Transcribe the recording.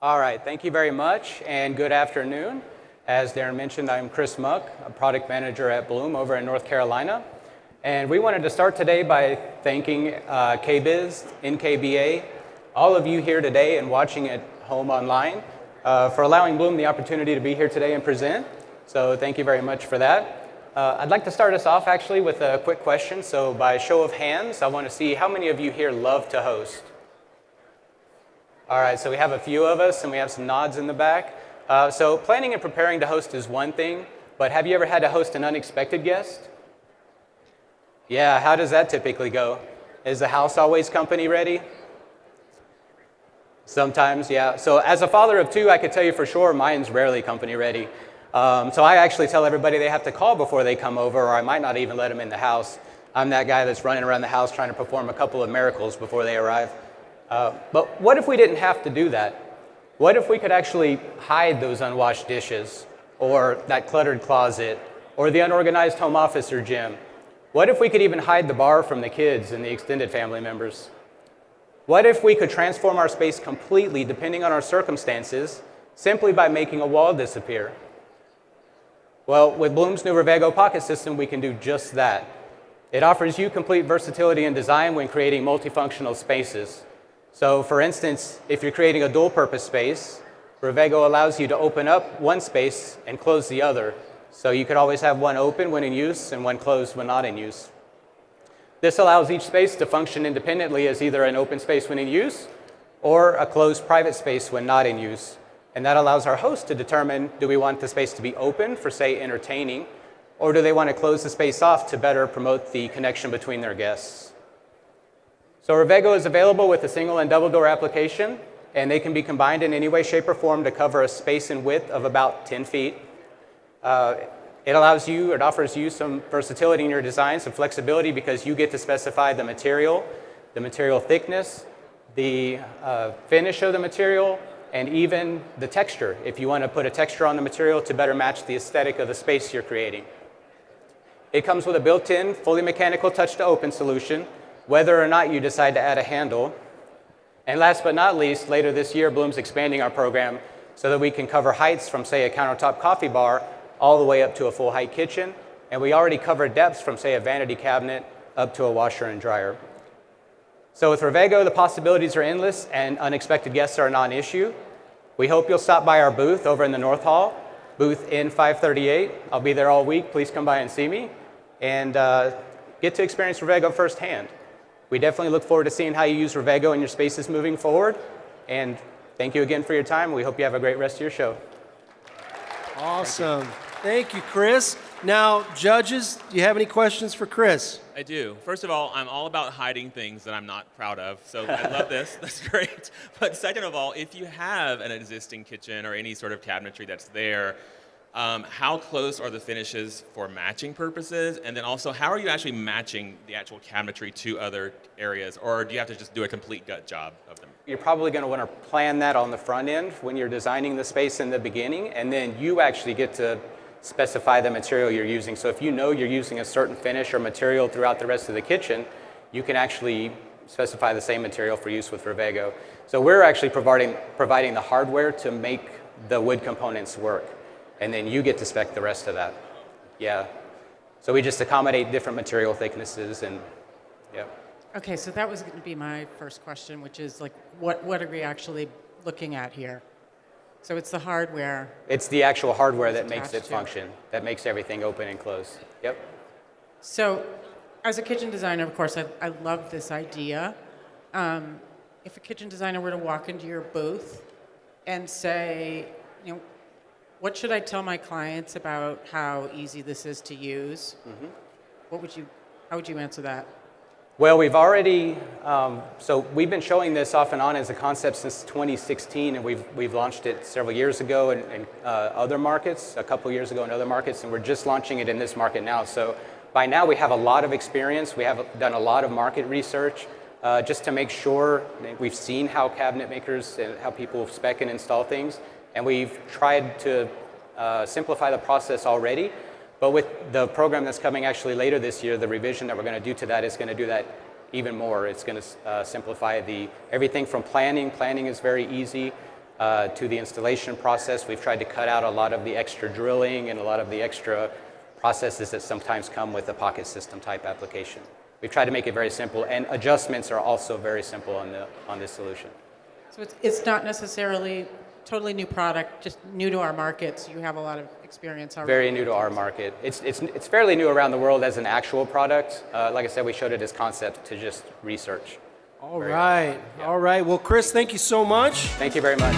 All right, thank you very much, and good afternoon. As Darren mentioned, I'm Chris Muck, a product manager at Blum over in North Carolina. And we wanted to start today by thanking KBIS, NKBA, all of you here today and watching at home online for allowing Blum the opportunity to be here today and present. So thank you very much for that. I'd like to start us off actually with a quick question. So by show of hands, I want to see how many of you here love to host. All right, so we have a few of us and we have some nods in the back. So planning and preparing to host is one thing, but have you ever had to host an unexpected guest? Yeah, how does that typically go? Is the house always company ready? Sometimes, yeah. So as a father of two, I could tell you for sure mine's rarely company ready. So I actually tell everybody they have to call before they come over, or I might not even let them in the house. I'm that guy that's running around the house trying to perform a couple of miracles before they arrive. But what if we didn't have to do that? What if we could actually hide those unwashed dishes, or that cluttered closet, or the unorganized home office or gym? What if we could even hide the bar from the kids and the extended family members? What if we could transform our space completely, depending on our circumstances, simply by making a wall disappear? Well, with Blum's new Revego Pocket System, we can do just that. It offers you complete versatility in design when creating multifunctional spaces. So for instance, if you're creating a dual-purpose space, Revego allows you to open up one space and close the other. So you could always have one open when in use and one closed when not in use. This allows each space to function independently as either an open space when in use or a closed private space when not in use. And that allows our host to determine, do we want the space to be open for, say, entertaining, or do they want to close the space off to better promote the connection between their guests? So Revego is available with a single and double door application, and they can be combined in any way, shape, or form to cover a space and width of about 10 feet. It offers you some versatility in your design, some flexibility, because you get to specify the material thickness, the finish of the material, and even the texture, if you want to put a texture on the material to better match the aesthetic of the space you're creating. It comes with a built-in, fully mechanical touch-to-open solution, whether or not you decide to add a handle. And last but not least, later this year, Blum's expanding our program so that we can cover heights from, say, a countertop coffee bar all the way up to a full height kitchen. And we already cover depths from, say, a vanity cabinet up to a washer and dryer. So with Revego, the possibilities are endless and unexpected guests are a non-issue. We hope you'll stop by our booth over in the North Hall, booth N538. I'll be there all week. Please come by and see me and get to experience Revego firsthand. We definitely look forward to seeing how you use Revego in your spaces moving forward. And thank you again for your time. We hope you have a great rest of your show. Awesome. Thank you, Chris. Now, judges, do you have any questions for Chris? I do. First of all, I'm all about hiding things that I'm not proud of, so I love this. That's great. But second of all, if you have an existing kitchen or any sort of cabinetry that's there, how close are the finishes for matching purposes? And then also, how are you actually matching the actual cabinetry to other areas? Or do you have to just do a complete gut job of them? You're probably going to want to plan that on the front end when you're designing the space in the beginning, and then you actually get to specify the material you're using. So if you know you're using a certain finish or material throughout the rest of the kitchen, you can actually specify the same material for use with Revego. So we're actually providing the hardware to make the wood components work. And then you get to spec the rest of that. Yeah. So we just accommodate different material thicknesses and, yeah. Okay, so that was going to be my first question, which is like, what are we actually looking at here? So it's the hardware. It's the actual hardware that makes it function, that makes everything open and close. Yep. So as a kitchen designer, of course, I love this idea. If a kitchen designer were to walk into your booth and say, you know, what should I tell my clients about how easy this is to use? Mm-hmm. How would you answer that? Well, we've already, so we've been showing this off and on as a concept since 2016, and we've launched it several years ago in other markets, a couple years ago in other markets, and we're just launching it in this market now. So by now we have a lot of experience. We have done a lot of market research just to make sure that we've seen how cabinet makers and how people spec and install things. And we've tried to simplify the process already. But with the program that's coming actually later this year, the revision that we're going to do to that is going to do that even more. It's going to simplify everything from planning. Planning is very easy. to the installation process. We've tried to cut out a lot of the extra drilling and a lot of the extra processes that sometimes come with a pocket system type application. We've tried to make it very simple, and adjustments are also very simple on this solution. So it's not necessarily totally new product, just new to our markets. You have a lot of experience already. Very new to our market. It's fairly new around the world as an actual product. Like I said, we showed it as concept to just research. All right. All right. Well, Chris, thank you so much. Thank you very much.